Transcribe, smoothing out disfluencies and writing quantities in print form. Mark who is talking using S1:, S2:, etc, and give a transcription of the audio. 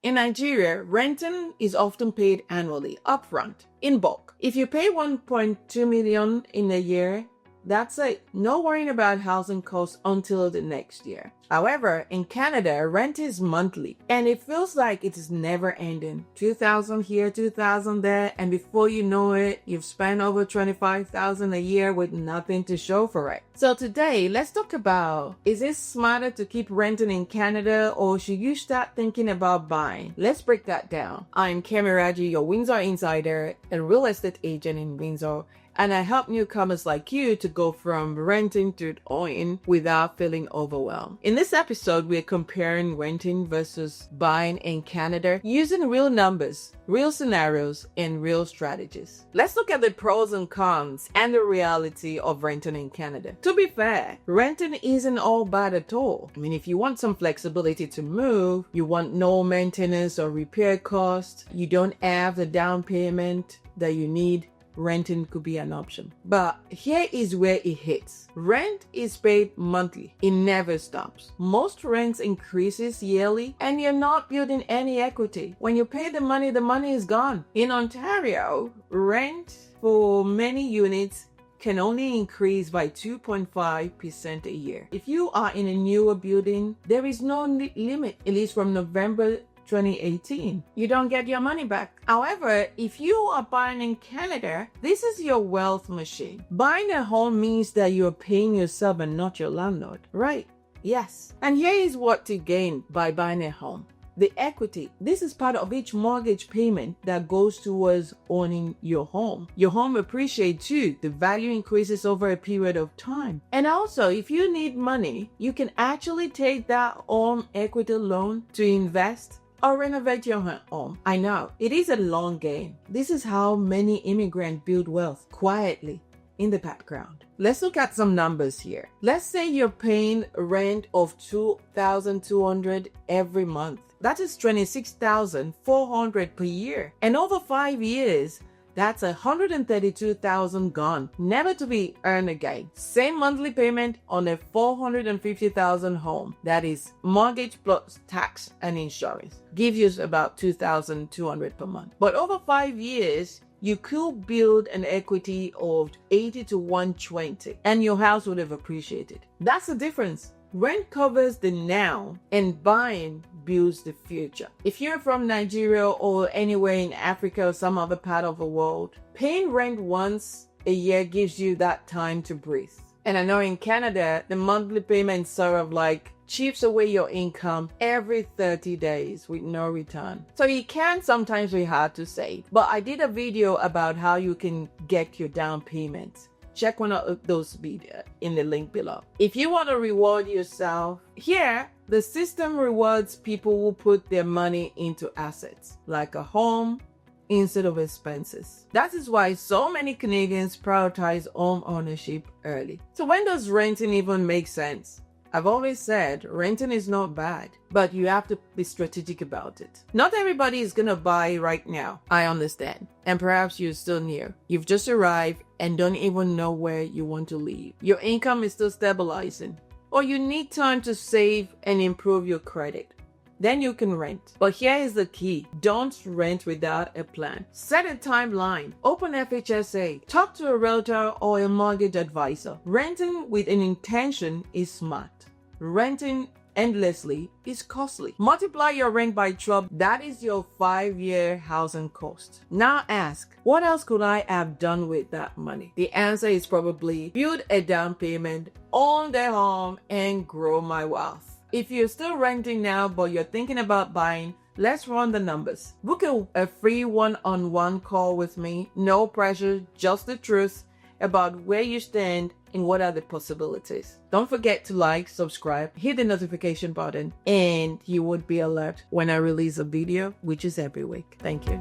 S1: In Nigeria, renting is often paid annually, upfront, in bulk. If you pay 1.2 million in a year, that's it. No worrying about housing costs until the next year. However, in Canada, rent is monthly and it feels like it is never ending. 2,000 here, 2,000 there, and before you know it, you've spent over 25,000 a year with nothing to show for it. So today, let's talk about, is it smarter to keep renting in Canada or should you start thinking about buying? Let's break that down. I'm Kemi Raji, your Windsor insider and real estate agent in Windsor, and I help newcomers like you to go from renting to owning without feeling overwhelmed. In this episode, we're comparing renting versus buying in Canada using real numbers, real scenarios, and real strategies. Let's look at the pros and cons and the reality of renting in Canada. To be fair, renting isn't all bad at all. I mean, if you want some flexibility to move, you want no maintenance or repair costs, you don't have the down payment that you need, renting could be an option. But here is where it hits. Rent is paid monthly. It never stops. Most rents increases yearly and you're not building any equity. When you pay the money is gone. In Ontario, rent for many units can only increase by 2.5% a year. If you are in a newer building, there is no limit, at least from November 2018. You don't get your money back. However, if you are buying in Canada, this is your wealth machine. Buying a home means that you're paying yourself and not your landlord, right? Yes. And here is what to gain by buying a home. The equity. This is part of each mortgage payment that goes towards owning your home. Your home appreciates too. The value increases over a period of time. And also, if you need money, you can actually take that home equity loan to invest or renovate your home. I know, it is a long game. This is how many immigrants build wealth quietly in the background. Let's look at some numbers here. Let's say you're paying rent of $2,200 every month. That is $26,400 per year. And over 5 years, that's $132,000 gone, never to be earned again. Same monthly payment on a $450,000 home. That is mortgage plus tax and insurance. Gives you about $2,200 per month. But over 5 years, you could build an equity of 80 to 120 and your house would have appreciated. That's the difference. Rent covers the now and buying builds the future. If you're from Nigeria or anywhere in Africa or some other part of the world, paying rent once a year gives you that time to breathe. And I know in Canada, the monthly payment sort of like chips away your income every 30 days with no return. So it can sometimes be hard to save. But I did a video about how you can get your down payment. Check one of those videos in the link below. If you want to reward yourself, here, the system rewards people who put their money into assets, like a home, instead of expenses. That is why so many Canadians prioritize home ownership early. So when does renting even make sense? I've always said renting is not bad, but you have to be strategic about it. Not everybody is going to buy right now. I understand. And perhaps you're still new. You've just arrived and don't even know where you want to live. Your income is still stabilizing. Or you need time to save and improve your credit. Then you can rent. But here is the key. Don't rent without a plan. Set a timeline. Open FHSA. Talk to a realtor or a mortgage advisor. Renting with an intention is smart. Renting endlessly is costly. Multiply your rent by 12. That is your 5-year housing cost. Now ask, what else could I have done with that money? The answer is probably build a down payment, own the home, and grow my wealth. If you're still renting now, but you're thinking about buying, let's run the numbers. Book a free one-on-one call with me. No pressure, just the truth about where you stand and what are the possibilities. Don't forget to like, subscribe, hit the notification button, and you would be alert when I release a video, which is every week. Thank you.